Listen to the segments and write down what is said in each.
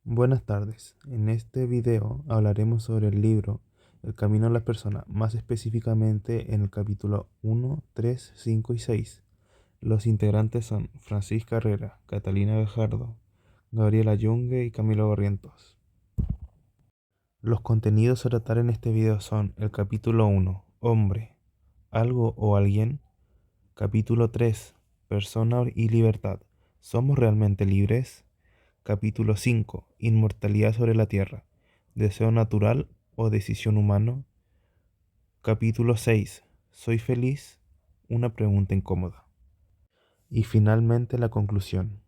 Buenas tardes. En este video hablaremos sobre el libro El camino a la persona, más específicamente en el capítulo 1, 3, 5 y 6. Los integrantes son Francisca Herrera, Catalina Bejardo, Gabriela Yungue y Camilo Barrientos. Los contenidos a tratar en este video son el capítulo 1, Hombre, algo o alguien. Capítulo 3, Persona y libertad. ¿Somos realmente libres? Capítulo 5. Inmortalidad sobre la Tierra. ¿Deseo natural o decisión humana? Capítulo 6. ¿Soy feliz? Una pregunta incómoda. Y finalmente la conclusión.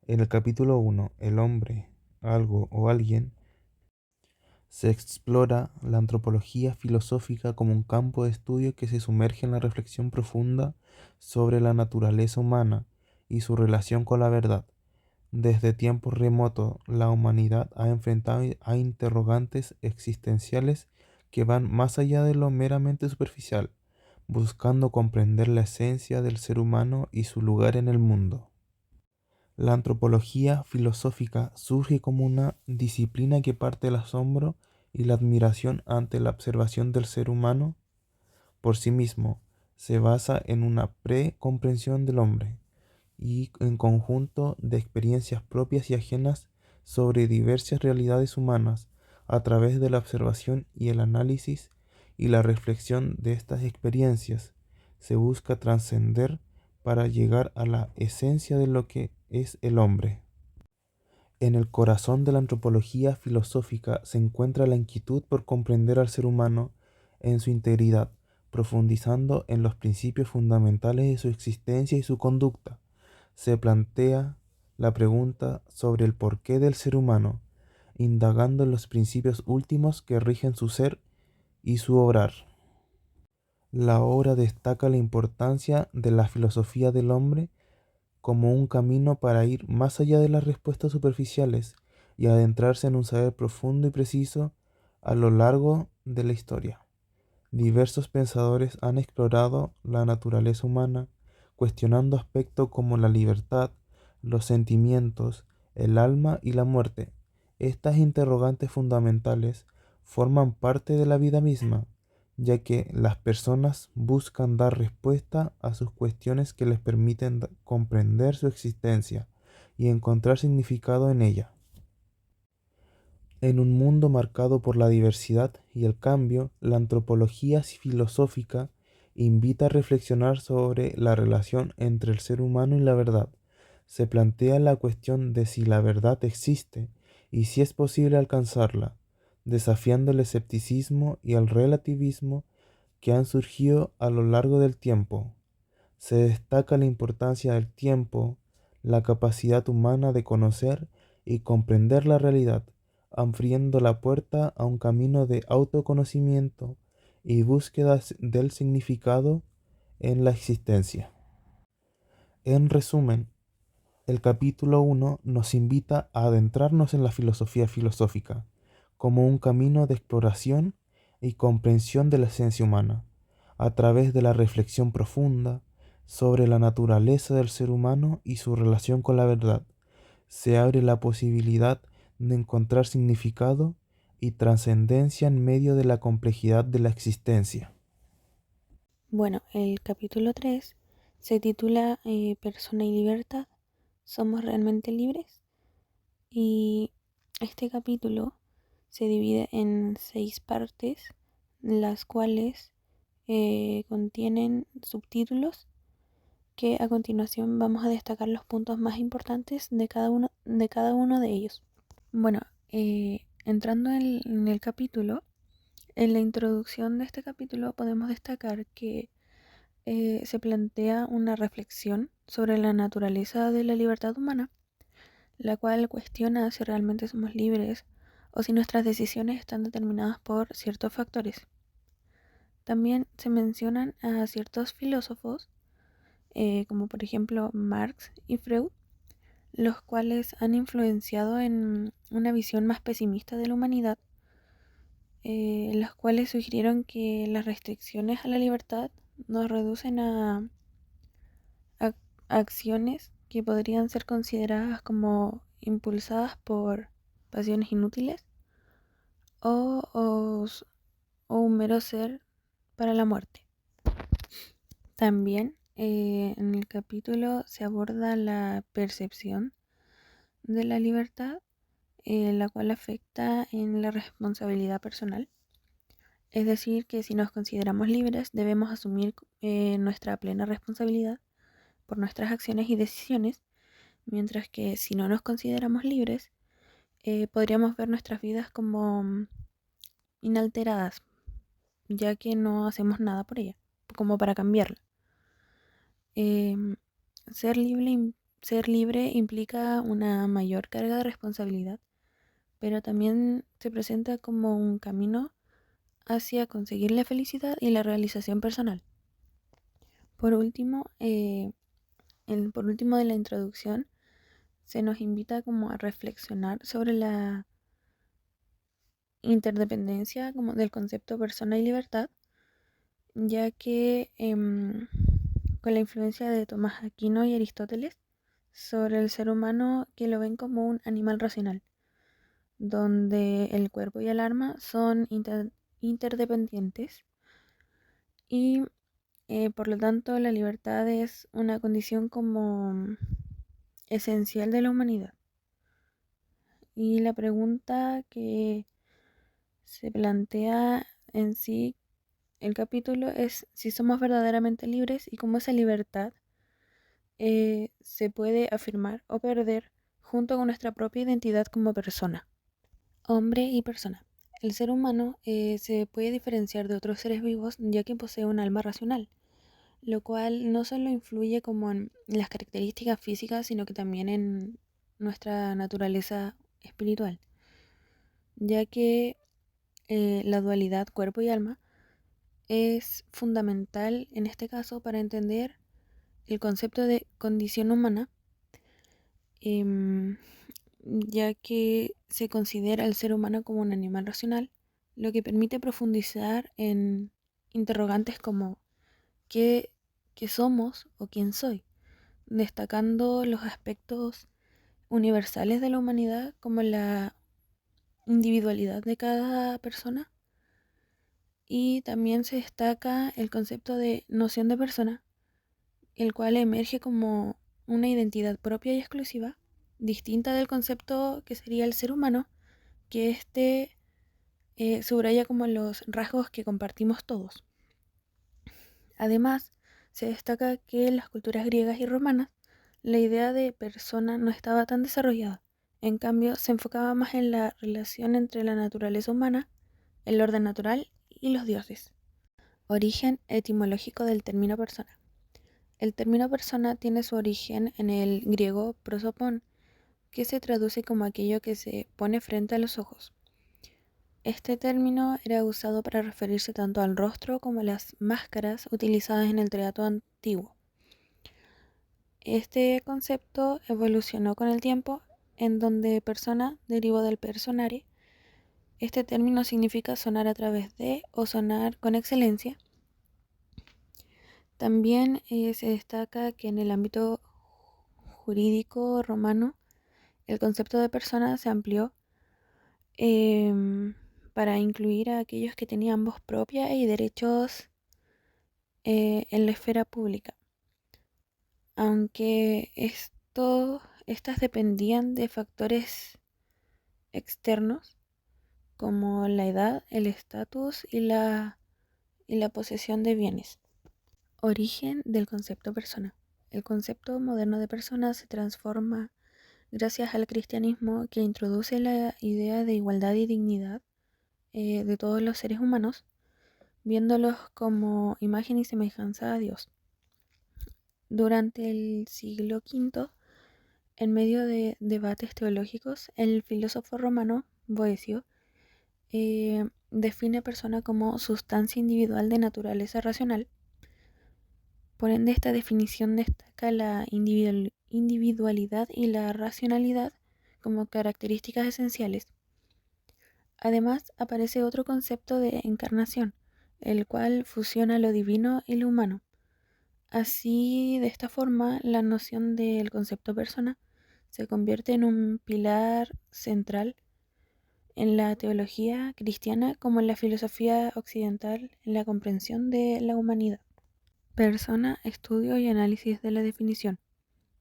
En el capítulo 1, El hombre, algo o alguien, se explora la antropología filosófica como un campo de estudio que se sumerge en la reflexión profunda sobre la naturaleza humana y su relación con la verdad. Desde tiempos remotos, la humanidad ha enfrentado a interrogantes existenciales que van más allá de lo meramente superficial, buscando comprender la esencia del ser humano y su lugar en el mundo. La antropología filosófica surge como una disciplina que parte del asombro y la admiración ante la observación del ser humano por sí mismo. Se basa en una pre-comprensión del hombre y en conjunto de experiencias propias y ajenas sobre diversas realidades humanas a través de la observación y el análisis y la reflexión de estas experiencias. Se busca trascender para llegar a la esencia de lo que es el hombre. En el corazón de la antropología filosófica se encuentra la inquietud por comprender al ser humano en su integridad, profundizando en los principios fundamentales de su existencia y su conducta. Se plantea la pregunta sobre el porqué del ser humano, indagando en los principios últimos que rigen su ser y su obrar. La obra destaca la importancia de la filosofía del hombre como un camino para ir más allá de las respuestas superficiales y adentrarse en un saber profundo y preciso a lo largo de la historia. Diversos pensadores han explorado la naturaleza humana, cuestionando aspectos como la libertad, los sentimientos, el alma y la muerte. Estas interrogantes fundamentales forman parte de la vida misma, ya que las personas buscan dar respuesta a sus cuestiones que les permiten comprender su existencia y encontrar significado en ella. En un mundo marcado por la diversidad y el cambio, la antropología filosófica invita a reflexionar sobre la relación entre el ser humano y la verdad. Se plantea la cuestión de si la verdad existe y si es posible alcanzarla, desafiando el escepticismo y el relativismo que han surgido a lo largo del tiempo. Se destaca la importancia del tiempo, la capacidad humana de conocer y comprender la realidad, abriendo la puerta a un camino de autoconocimiento y búsqueda del significado en la existencia. En resumen, el capítulo 1 nos invita a adentrarnos en la filosofía filosófica como un camino de exploración y comprensión de la esencia humana, a través de la reflexión profunda sobre la naturaleza del ser humano y su relación con la verdad. Se abre la posibilidad de encontrar significado y trascendencia en medio de la complejidad de la existencia. Bueno, el capítulo 3 se titula Persona y libertad. ¿Somos realmente libres? Y este capítulo se divide en 6 partes, las cuales contienen subtítulos que a continuación vamos a destacar los puntos más importantes de cada uno de ellos. Bueno, entrando en el capítulo, en la introducción de este capítulo podemos destacar que se plantea una reflexión sobre la naturaleza de la libertad humana, la cual cuestiona si realmente somos libres o si nuestras decisiones están determinadas por ciertos factores. También se mencionan a ciertos filósofos, como por ejemplo Marx y Freud, los cuales han influenciado en una visión más pesimista de la humanidad, los cuales sugirieron que las restricciones a la libertad nos reducen a acciones que podrían ser consideradas como impulsadas por pasiones inútiles o un mero ser para la muerte. También en el capítulo se aborda la percepción de la libertad, la cual afecta en la responsabilidad personal. Es decir, que si nos consideramos libres, debemos asumir nuestra plena responsabilidad por nuestras acciones y decisiones, mientras que si no nos consideramos libres, podríamos ver nuestras vidas como inalteradas, ya que no hacemos nada por ella, como para cambiarla. Em, ser libre implica una mayor carga de responsabilidad, pero también se presenta como un camino hacia conseguir la felicidad y la realización personal. Por último, por último de la introducción, se nos invita como a reflexionar sobre la interdependencia como del concepto persona y libertad, ya que con la influencia de Tomás Aquino y Aristóteles sobre el ser humano, que lo ven como un animal racional, donde el cuerpo y el alma son interdependientes y por lo tanto la libertad es una condición como esencial de la humanidad. Y la pregunta que se plantea en sí el capítulo es si somos verdaderamente libres y cómo esa libertad se puede afirmar o perder junto con nuestra propia identidad como persona. Hombre y persona. El ser humano se puede diferenciar de otros seres vivos ya que posee un alma racional, lo cual no solo influye como en las características físicas, sino que también en nuestra naturaleza espiritual, ya que la dualidad cuerpo y alma es fundamental en este caso para entender el concepto de condición humana, em, ya que se considera al ser humano como un animal racional, lo que permite profundizar en interrogantes como ¿qué, qué somos o quién soy? Destacando los aspectos universales de la humanidad como la individualidad de cada persona, y también se destaca el concepto de noción de persona, el cual emerge como una identidad propia y exclusiva, distinta del concepto que sería el ser humano, que subraya como los rasgos que compartimos todos. Además, se destaca que en las culturas griegas y romanas la idea de persona no estaba tan desarrollada. En cambio, se enfocaba más en la relación entre la naturaleza humana, el orden natural y los dioses. Origen etimológico del término persona. El término persona tiene su origen en el griego prosopon, que se traduce como aquello que se pone frente a los ojos. Este término era usado para referirse tanto al rostro como a las máscaras utilizadas en el teatro antiguo. Este concepto evolucionó con el tiempo, en donde persona derivó del personare. Este término significa sonar a través de o sonar con excelencia. También se destaca que en el ámbito jurídico romano el concepto de persona se amplió para incluir a aquellos que tenían voz propia y derechos en la esfera pública, aunque estas dependían de factores externos como la edad, el estatus y la posesión de bienes. Origen del concepto persona. El concepto moderno de persona se transforma gracias al cristianismo, que introduce la idea de igualdad y dignidad de todos los seres humanos, viéndolos como imagen y semejanza a Dios. Durante el siglo V, en medio de debates teológicos, el filósofo romano Boecio define persona como sustancia individual de naturaleza racional. Por ende, esta definición destaca la individualidad y la racionalidad como características esenciales. Además, aparece otro concepto de encarnación, el cual fusiona lo divino y lo humano. Así, de esta forma, la noción del concepto persona se convierte en un pilar central en la teología cristiana como en la filosofía occidental en la comprensión de la humanidad. Persona, estudio y análisis de la definición.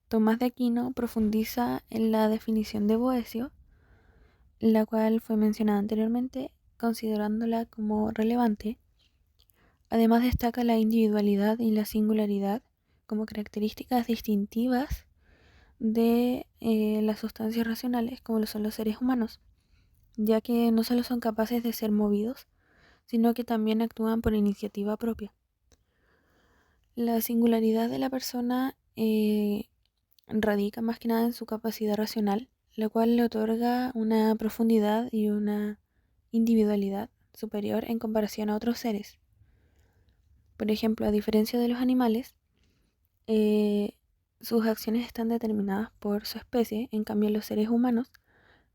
Tomás de Aquino profundiza en la definición de Boecio, la cual fue mencionada anteriormente, considerándola como relevante. Además destaca la individualidad y la singularidad como características distintivas de las sustancias racionales como lo son los seres humanos, ya que no solo son capaces de ser movidos, sino que también actúan por iniciativa propia. La singularidad de la persona radica más que nada en su capacidad racional, la cual le otorga una profundidad y una individualidad superior en comparación a otros seres. Por ejemplo, a diferencia de los animales, sus acciones están determinadas por su especie, en cambio los seres humanos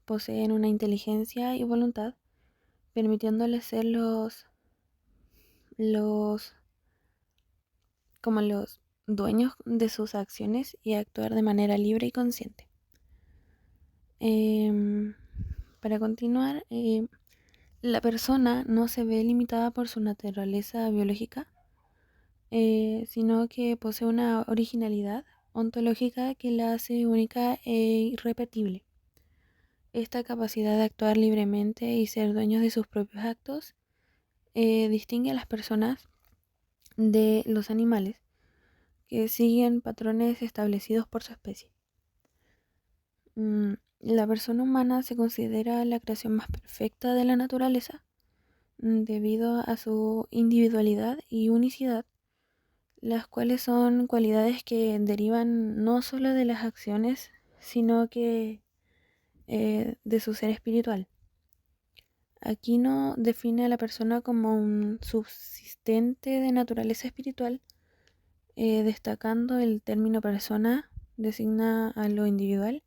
poseen una inteligencia y voluntad, permitiéndoles ser los como los dueños de sus acciones y actuar de manera libre y consciente. Para continuar, la persona no se ve limitada por su naturaleza biológica, sino que posee una originalidad ontológica que la hace única e irrepetible. Esta capacidad de actuar libremente y ser dueños de sus propios actos distingue a las personas de los animales que siguen patrones establecidos por su especie. La persona humana se considera la creación más perfecta de la naturaleza debido a su individualidad y unicidad, las cuales son cualidades que derivan no solo de las acciones, sino que de su ser espiritual. Aquino define a la persona como un subsistente de naturaleza espiritual, destacando el término persona designa a lo individual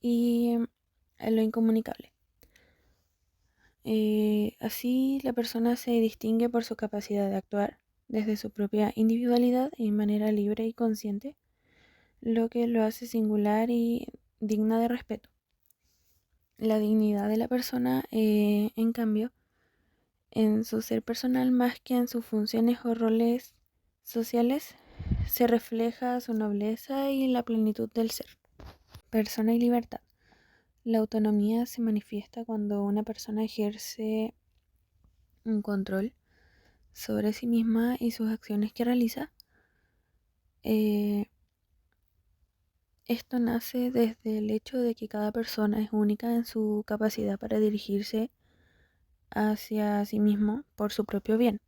y a lo incomunicable. Así la persona se distingue por su capacidad de actuar desde su propia individualidad y manera libre y consciente, lo que lo hace singular y digna de respeto. La dignidad de la persona, en cambio, en su ser personal más que en sus funciones o roles sociales, se refleja su nobleza y la plenitud del ser. Persona y libertad. La autonomía se manifiesta cuando una persona ejerce un control sobre sí misma y sus acciones que realiza. Esto nace desde el hecho de que cada persona es única en su capacidad para dirigirse hacia sí mismo por su propio bien,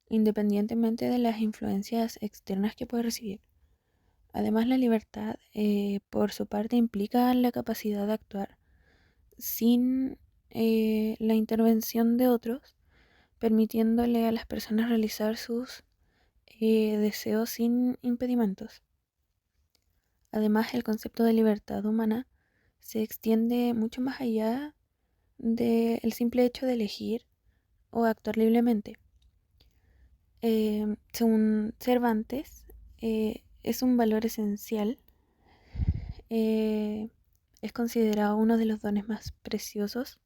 independientemente de las influencias externas que puede recibir. Además, la libertad, por su parte, implica la capacidad de actuar sin la intervención de otros, permitiéndole a las personas realizar sus deseos sin impedimentos. Además, el concepto de libertad humana se extiende mucho más allá del simple hecho de elegir o actuar libremente. Según Cervantes, es un valor esencial, es considerado uno de los dones más preciosos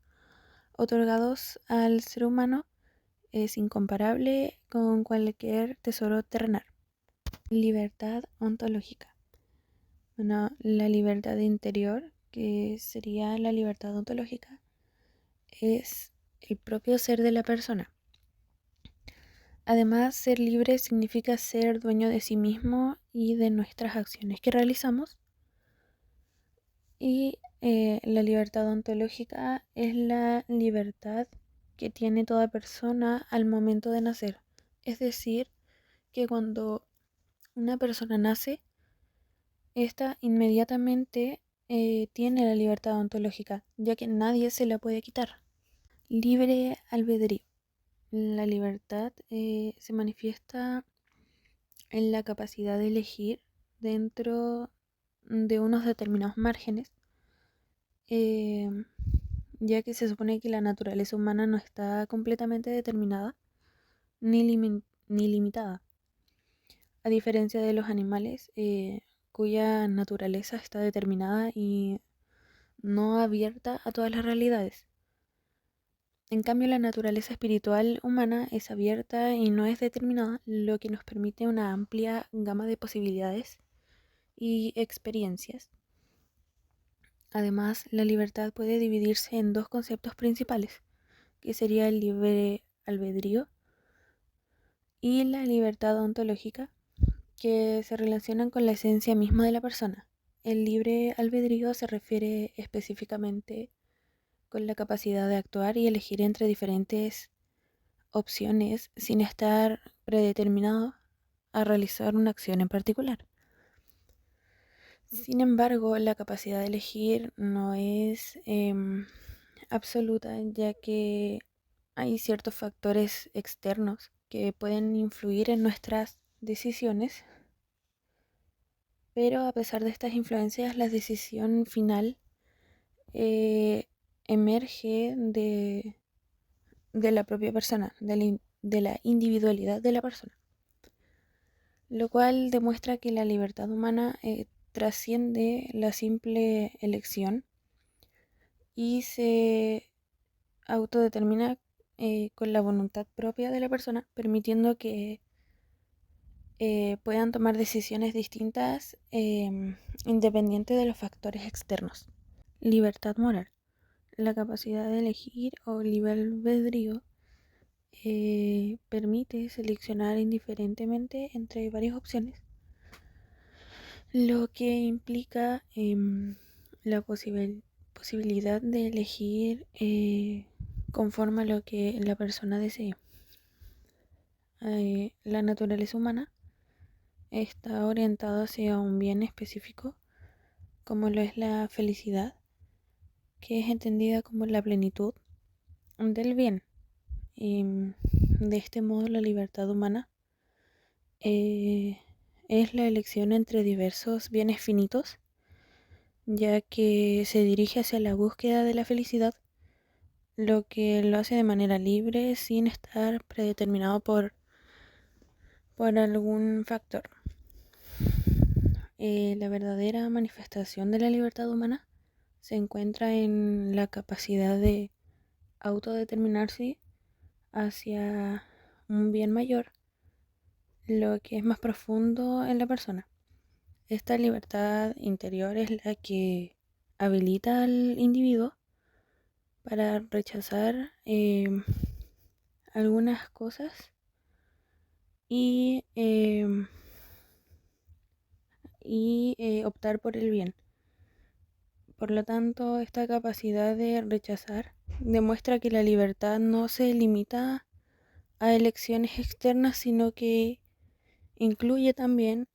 otorgados al ser humano, es incomparable con cualquier tesoro terrenal. Libertad ontológica. Bueno, la libertad interior, que sería la libertad ontológica, es el propio ser de la persona. Además, ser libre significa ser dueño de sí mismo y de nuestras acciones que realizamos. Y la libertad ontológica es la libertad que tiene toda persona al momento de nacer. Es decir, que cuando una persona nace, esta inmediatamente tiene la libertad ontológica, ya que nadie se la puede quitar. Libre albedrío. La libertad se manifiesta en la capacidad de elegir dentro de unos determinados márgenes, ya que se supone que la naturaleza humana no está completamente determinada ni limitada. A diferencia de los animales, cuya naturaleza está determinada y no abierta a todas las realidades. En cambio, la naturaleza espiritual humana es abierta y no es determinada, lo que nos permite una amplia gama de posibilidades y experiencias. Además, la libertad puede dividirse en dos conceptos principales, que sería el libre albedrío y la libertad ontológica, que se relacionan con la esencia misma de la persona. El libre albedrío se refiere específicamente con la capacidad de actuar y elegir entre diferentes opciones sin estar predeterminado a realizar una acción en particular. Sin embargo, la capacidad de elegir no es absoluta, ya que hay ciertos factores externos que pueden influir en nuestras decisiones, pero a pesar de estas influencias, la decisión final emerge de la propia persona, de la individualidad de la persona, lo cual demuestra que la libertad humana trasciende la simple elección y se autodetermina con la voluntad propia de la persona, permitiendo que puedan tomar decisiones distintas independiente de los factores externos. Libertad moral. La capacidad de elegir o libre albedrío permite seleccionar indiferentemente entre varias opciones, lo que implica la posibilidad de elegir conforme a lo que la persona desee. La naturaleza humana está orientada hacia un bien específico, como lo es la felicidad, que es entendida como la plenitud del bien. Y de este modo la libertad humana es la elección entre diversos bienes finitos, ya que se dirige hacia la búsqueda de la felicidad, lo que lo hace de manera libre sin estar predeterminado por algún factor. La verdadera manifestación de la libertad humana se encuentra en la capacidad de autodeterminarse hacia un bien mayor, lo que es más profundo en la persona. Esta libertad interior es la que habilita al individuo para rechazar algunas cosas y optar por el bien. Por lo tanto, esta capacidad de rechazar demuestra que la libertad no se limita a elecciones externas, sino que incluye también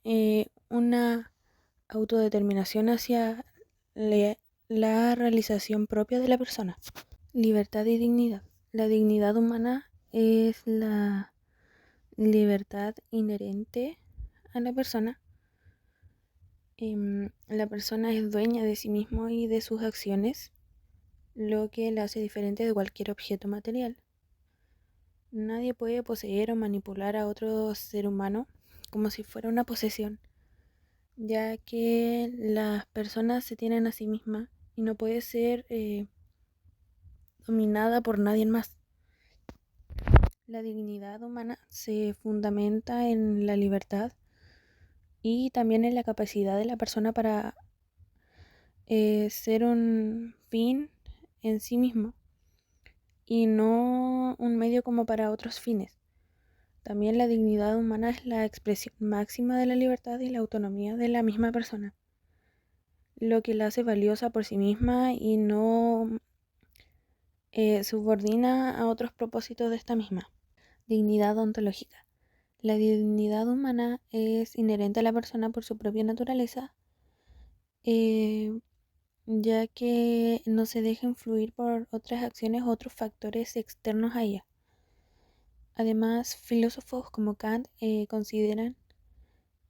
una autodeterminación hacia la realización propia de la persona. Libertad y dignidad. La dignidad humana es la libertad inherente a la persona. La persona es dueña de sí mismo y de sus acciones, lo que la hace diferente de cualquier objeto material. Nadie puede poseer o manipular a otro ser humano como si fuera una posesión, ya que las personas se tienen a sí mismas y no puede ser dominada por nadie más. La dignidad humana se fundamenta en la libertad y también en la capacidad de la persona para ser un fin en sí mismo y no un medio como para otros fines. También la dignidad humana es la expresión máxima de la libertad y la autonomía de la misma persona, lo que la hace valiosa por sí misma y no subordina a otros propósitos de esta misma. Dignidad ontológica. La dignidad humana es inherente a la persona por su propia naturaleza, ya que no se deja influir por otras acciones o otros factores externos a ella. Además, filósofos como Kant consideran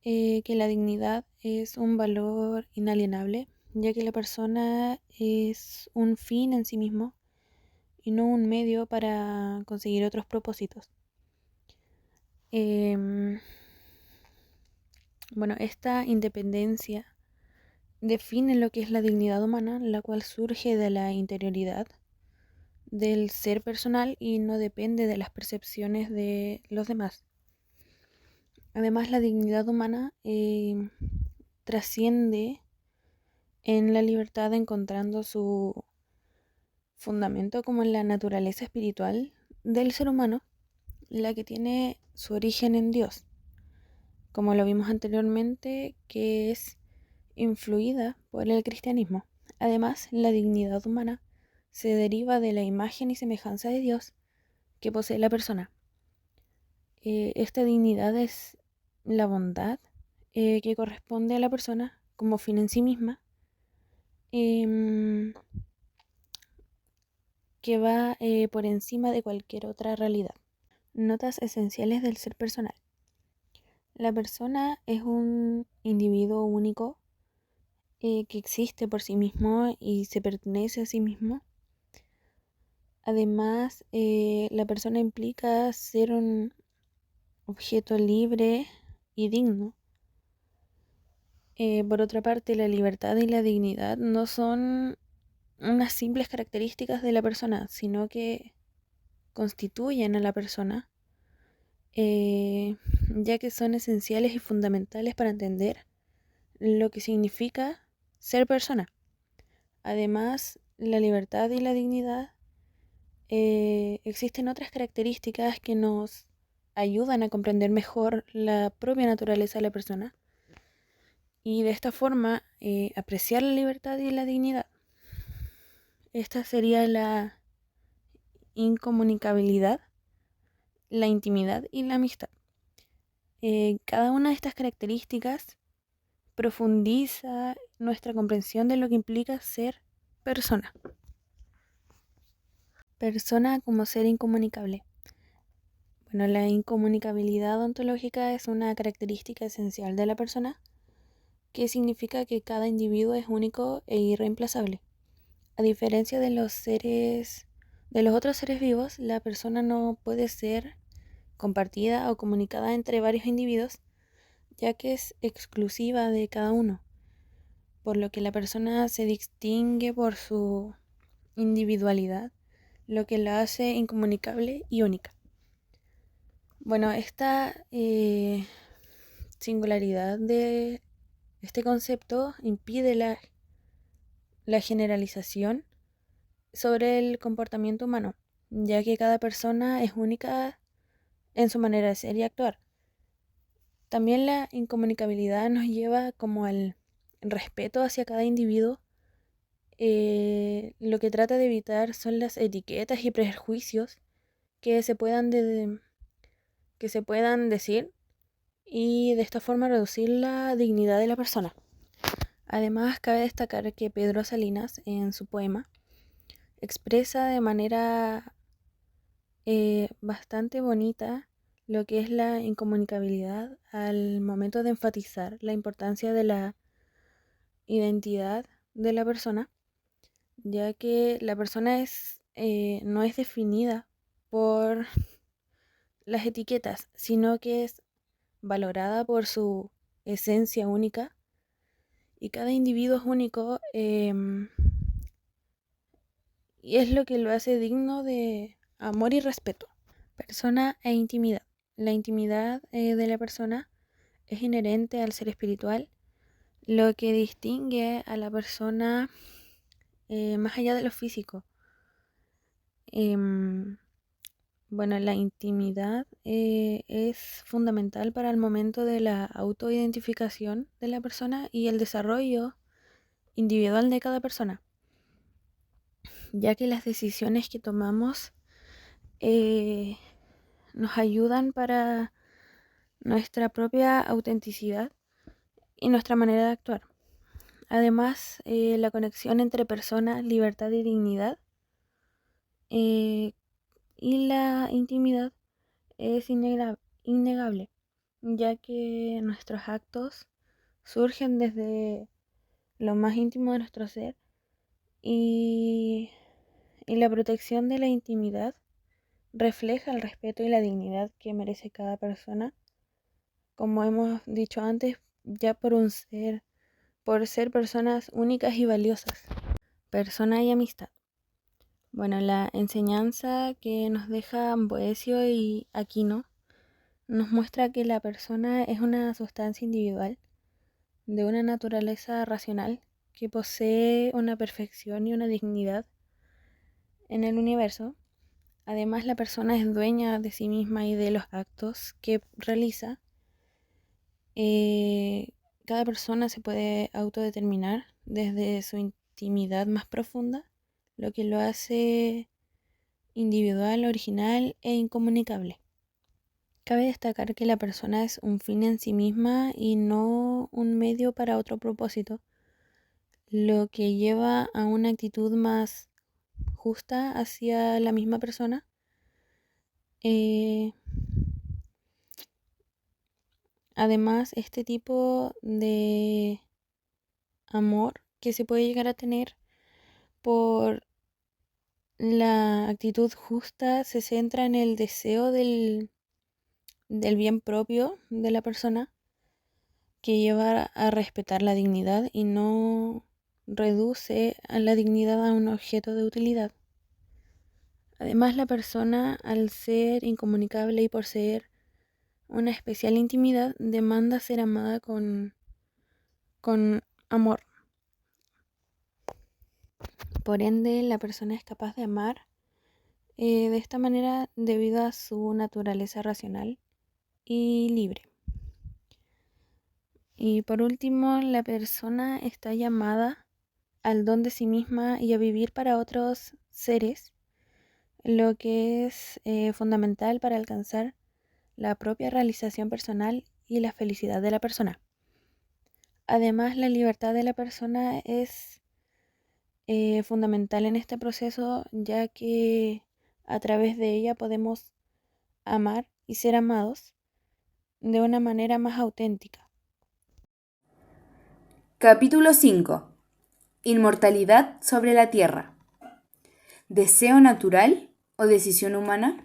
que la dignidad es un valor inalienable, ya que la persona es un fin en sí mismo y no un medio para conseguir otros propósitos. Bueno, esta independencia define lo que es la dignidad humana, la cual surge de la interioridad del ser personal y no depende de las percepciones de los demás. Además, la dignidad humana trasciende en la libertad encontrando su fundamento como en la naturaleza espiritual del ser humano, la que tiene su origen en Dios, como lo vimos anteriormente, que es influida por el cristianismo. Además, la dignidad humana se deriva de la imagen y semejanza de Dios que posee la persona. Esta dignidad es la bondad que corresponde a la persona como fin en sí misma, em, que va por encima de cualquier otra realidad. Notas esenciales del ser personal. La persona es un individuo único que existe por sí mismo y se pertenece a sí mismo. Además, la persona implica ser un objeto libre y digno. Por otra parte, la libertad y la dignidad no son unas simples características de la persona, sino que constituyen a la persona, ya que son esenciales y fundamentales para entender lo que significa ser persona. Además, la libertad y la dignidad, existen otras características que nos ayudan a comprender mejor la propia naturaleza de la persona y de esta forma apreciar la libertad y la dignidad. Esta sería la incomunicabilidad, la intimidad y la amistad. Cada una de estas características profundiza nuestra comprensión de lo que implica ser persona. Persona como ser incomunicable. Bueno, la incomunicabilidad ontológica es una característica esencial de la persona, que significa que cada individuo es único e irreemplazable. A diferencia de los otros seres vivos, la persona no puede ser compartida o comunicada entre varios individuos, ya que es exclusiva de cada uno, por lo que la persona se distingue por su individualidad, lo que la hace incomunicable y única. Bueno, esta singularidad de este concepto impide la generalización sobre el comportamiento humano, ya que cada persona es única en su manera de ser y actuar. También la incomunicabilidad nos lleva como al respeto hacia cada individuo. Lo que trata de evitar son las etiquetas y prejuicios que se puedan decir, y de esta forma reducir la dignidad de la persona. Además, cabe destacar que Pedro Salinas, en su poema, expresa de manera bastante bonita lo que es la incomunicabilidad al momento de enfatizar la importancia de la identidad de la persona, ya que la persona no es definida por las etiquetas, sino que es valorada por su esencia única, y cada individuo es único, y es lo que lo hace digno de amor y respeto. Persona e intimidad. La intimidad de la persona es inherente al ser espiritual, lo que distingue a la persona más allá de lo físico. Bueno, la intimidad es fundamental para el momento de la autoidentificación de la persona y el desarrollo individual de cada persona, ya que las decisiones que tomamos nos ayudan para nuestra propia autenticidad y nuestra manera de actuar. Además, la conexión entre persona, libertad y dignidad y la intimidad es innegable, ya que nuestros actos surgen desde lo más íntimo de nuestro ser, y la protección de la intimidad refleja el respeto y la dignidad que merece cada persona, como hemos dicho antes, ya por ser personas únicas y valiosas, persona y amistad. Bueno, la enseñanza que nos deja Boecio y Aquino nos muestra que la persona es una sustancia individual de una naturaleza racional que posee una perfección y una dignidad en el universo. Además, la persona es dueña de sí misma y de los actos que realiza. Cada persona se puede autodeterminar desde su intimidad más profunda, lo que lo hace individual, original e incomunicable. Cabe destacar que la persona es un fin en sí misma y no un medio para otro propósito, lo que lleva a una actitud más justa hacia la misma persona. Además, este tipo de amor que se puede llegar a tener por la actitud justa se centra en el deseo del bien propio de la persona, que lleva a respetar la dignidad y no reduce a la dignidad a un objeto de utilidad. Además, la persona, al ser incomunicable y poseer una especial intimidad, demanda ser amada con amor. Por ende, la persona es capaz de amar de esta manera debido a su naturaleza racional y libre. Y por último, la persona está llamada al don de sí misma y a vivir para otros seres, lo que es fundamental para alcanzar la propia realización personal y la felicidad de la persona. Además, la libertad de la persona es fundamental en este proceso, ya que a través de ella podemos amar y ser amados de una manera más auténtica. Capítulo 5. Inmortalidad sobre la Tierra. ¿Deseo natural o decisión humana?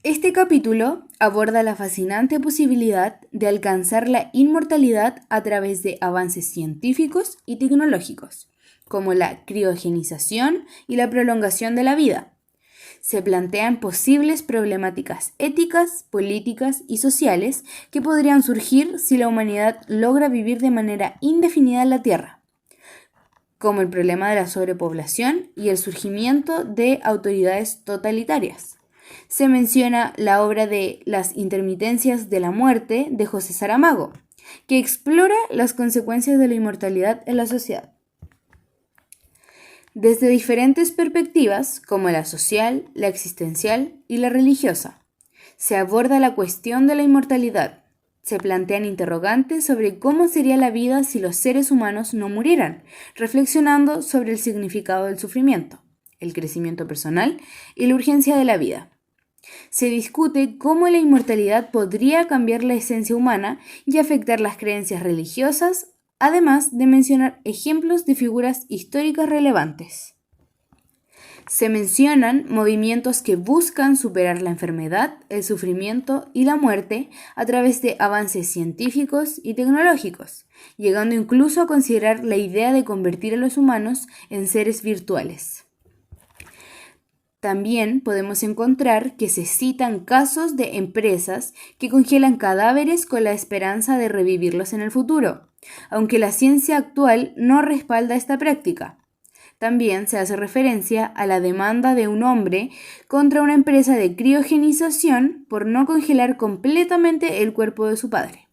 Este capítulo aborda la fascinante posibilidad de alcanzar la inmortalidad a través de avances científicos y tecnológicos, como la criogenización y la prolongación de la vida. Se plantean posibles problemáticas éticas, políticas y sociales que podrían surgir si la humanidad logra vivir de manera indefinida en la Tierra, como el problema de la sobrepoblación y el surgimiento de autoridades totalitarias. Se menciona la obra de Las intermitencias de la muerte de José Saramago, que explora las consecuencias de la inmortalidad en la sociedad. Desde diferentes perspectivas, como la social, la existencial y la religiosa, se aborda la cuestión de la inmortalidad. Se plantean interrogantes sobre cómo sería la vida si los seres humanos no murieran, reflexionando sobre el significado del sufrimiento, el crecimiento personal y la urgencia de la vida. Se discute cómo la inmortalidad podría cambiar la esencia humana y afectar las creencias religiosas, además de mencionar ejemplos de figuras históricas relevantes. Se mencionan movimientos que buscan superar la enfermedad, el sufrimiento y la muerte a través de avances científicos y tecnológicos, llegando incluso a considerar la idea de convertir a los humanos en seres virtuales. También podemos encontrar que se citan casos de empresas que congelan cadáveres con la esperanza de revivirlos en el futuro, aunque la ciencia actual no respalda esta práctica. También se hace referencia a la demanda de un hombre contra una empresa de criogenización por no congelar completamente el cuerpo de su padre.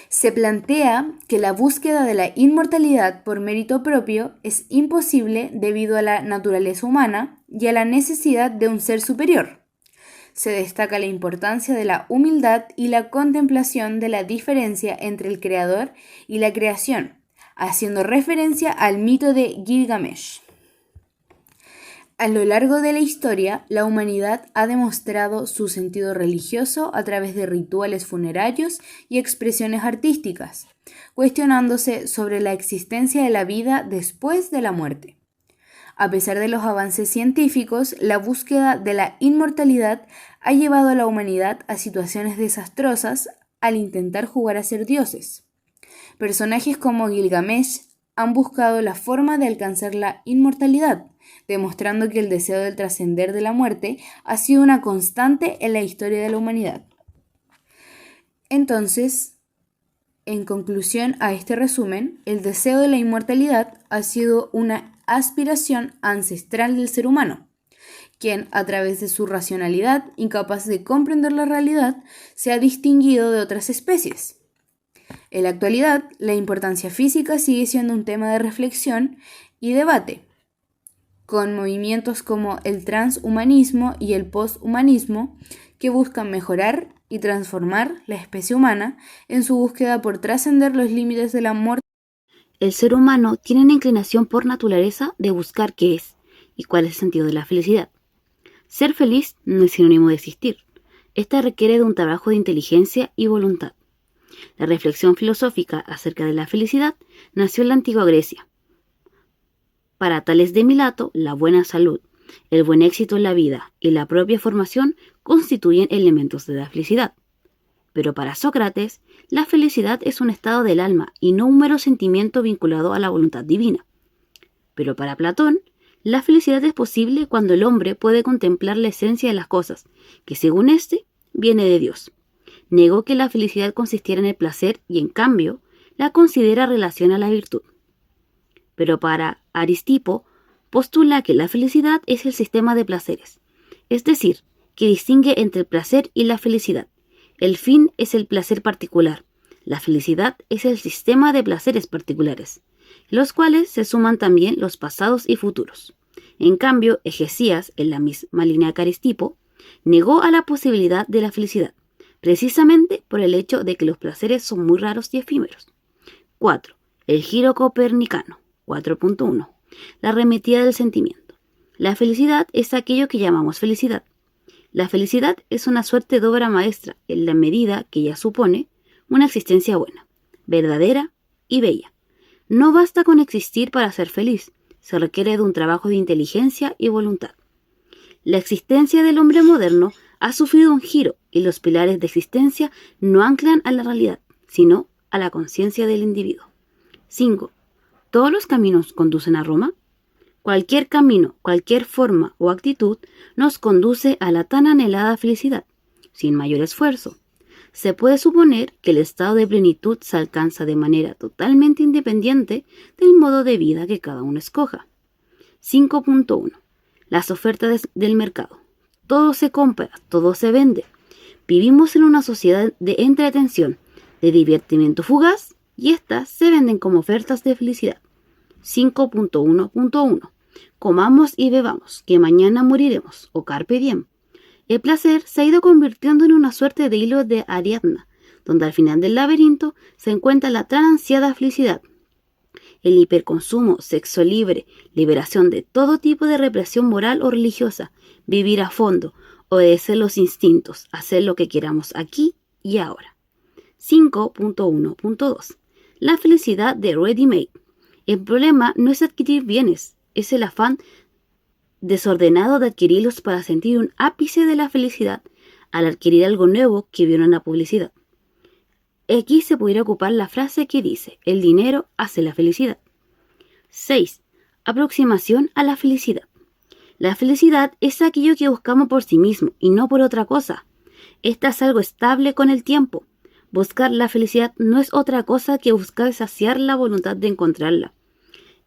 Se plantea que la búsqueda de la inmortalidad por mérito propio es imposible debido a la naturaleza humana y a la necesidad de un ser superior. Se destaca la importancia de la humildad y la contemplación de la diferencia entre el creador y la creación, haciendo referencia al mito de Gilgamesh. A lo largo de la historia, la humanidad ha demostrado su sentido religioso a través de rituales funerarios y expresiones artísticas, cuestionándose sobre la existencia de la vida después de la muerte. A pesar de los avances científicos, la búsqueda de la inmortalidad ha llevado a la humanidad a situaciones desastrosas al intentar jugar a ser dioses. Personajes como Gilgamesh han buscado la forma de alcanzar la inmortalidad, demostrando que el deseo del trascender de la muerte ha sido una constante en la historia de la humanidad. Entonces, en conclusión a este resumen, el deseo de la inmortalidad ha sido una aspiración ancestral del ser humano, quien, a través de su racionalidad, incapaz de comprender la realidad, se ha distinguido de otras especies. En la actualidad, la importancia física sigue siendo un tema de reflexión y debate, con movimientos como el transhumanismo y el posthumanismo que buscan mejorar y transformar la especie humana en su búsqueda por trascender los límites de la muerte. El ser humano tiene una inclinación por naturaleza de buscar qué es y cuál es el sentido de la felicidad. Ser feliz no es sinónimo de existir. Esta requiere de un trabajo de inteligencia y voluntad. La reflexión filosófica acerca de la felicidad nació en la antigua Grecia. Para Tales de Mileto, la buena salud, el buen éxito en la vida y la propia formación constituyen elementos de la felicidad. Pero para Sócrates, la felicidad es un estado del alma y no un mero sentimiento vinculado a la voluntad divina. Pero para Platón, la felicidad es posible cuando el hombre puede contemplar la esencia de las cosas, que según éste, viene de Dios. Negó que la felicidad consistiera en el placer y, en cambio, la considera relación a la virtud. Pero para Aristipo, postula que la felicidad es el sistema de placeres, es decir, que distingue entre el placer y la felicidad. El fin es el placer particular, la felicidad es el sistema de placeres particulares, los cuales se suman también los pasados y futuros. En cambio, Hegesias, en la misma línea que Aristipo, negó a la posibilidad de la felicidad, precisamente por el hecho de que los placeres son muy raros y efímeros. 4. El giro copernicano. 4.1. La arremetida del sentimiento. La felicidad es aquello que llamamos felicidad. La felicidad es una suerte de obra maestra en la medida que ella supone una existencia buena, verdadera y bella. No basta con existir para ser feliz, se requiere de un trabajo de inteligencia y voluntad. La existencia del hombre moderno ha sufrido un giro y los pilares de existencia no anclan a la realidad, sino a la conciencia del individuo. 5. ¿Todos los caminos conducen a Roma? Cualquier camino, cualquier forma o actitud nos conduce a la tan anhelada felicidad, sin mayor esfuerzo. Se puede suponer que el estado de plenitud se alcanza de manera totalmente independiente del modo de vida que cada uno escoja. 5.1. Las ofertas del mercado. Todo se compra, todo se vende. Vivimos en una sociedad de entretención, de divertimiento fugaz, y estas se venden como ofertas de felicidad. 5.1.1. Comamos y bebamos, que mañana moriremos, o carpe diem. El placer se ha ido convirtiendo en una suerte de hilo de Ariadna, donde al final del laberinto se encuentra la tan ansiada felicidad. El hiperconsumo, sexo libre, liberación de todo tipo de represión moral o religiosa, vivir a fondo, obedecer los instintos, hacer lo que queramos aquí y ahora. 5.1.2. La felicidad de ready-made. El problema no es adquirir bienes, es el afán desordenado de adquirirlos para sentir un ápice de la felicidad al adquirir algo nuevo que vieron en la publicidad. Aquí se pudiera ocupar la frase que dice, el dinero hace la felicidad. 6. Aproximación a la felicidad. La felicidad es aquello que buscamos por sí mismo y no por otra cosa. Esta es algo estable con el tiempo. Buscar la felicidad no es otra cosa que buscar saciar la voluntad de encontrarla.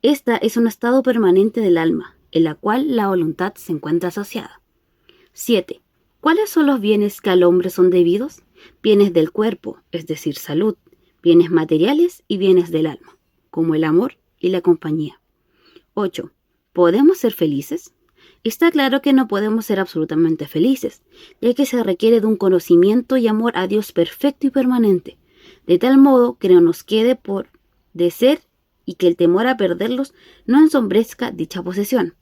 Esta es un estado permanente del alma, en la cual la voluntad se encuentra saciada. 7. ¿Cuáles son los bienes que al hombre son debidos? Bienes del cuerpo, es decir, salud, bienes materiales y bienes del alma, como el amor y la compañía. 8. ¿Podemos ser felices? Está claro que no podemos ser absolutamente felices, ya que se requiere de un conocimiento y amor a Dios perfecto y permanente, de tal modo que no nos quede por de ser y que el temor a perderlos no ensombrezca dicha posesión.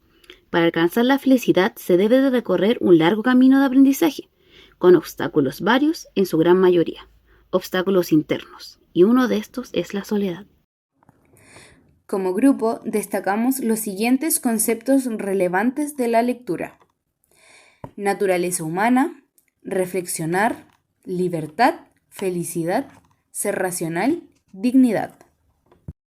Para alcanzar la felicidad se debe de recorrer un largo camino de aprendizaje, con obstáculos varios en su gran mayoría, obstáculos internos, y uno de estos es la soledad. Como grupo, destacamos los siguientes conceptos relevantes de la lectura: naturaleza humana, reflexionar, libertad, felicidad, ser racional, dignidad.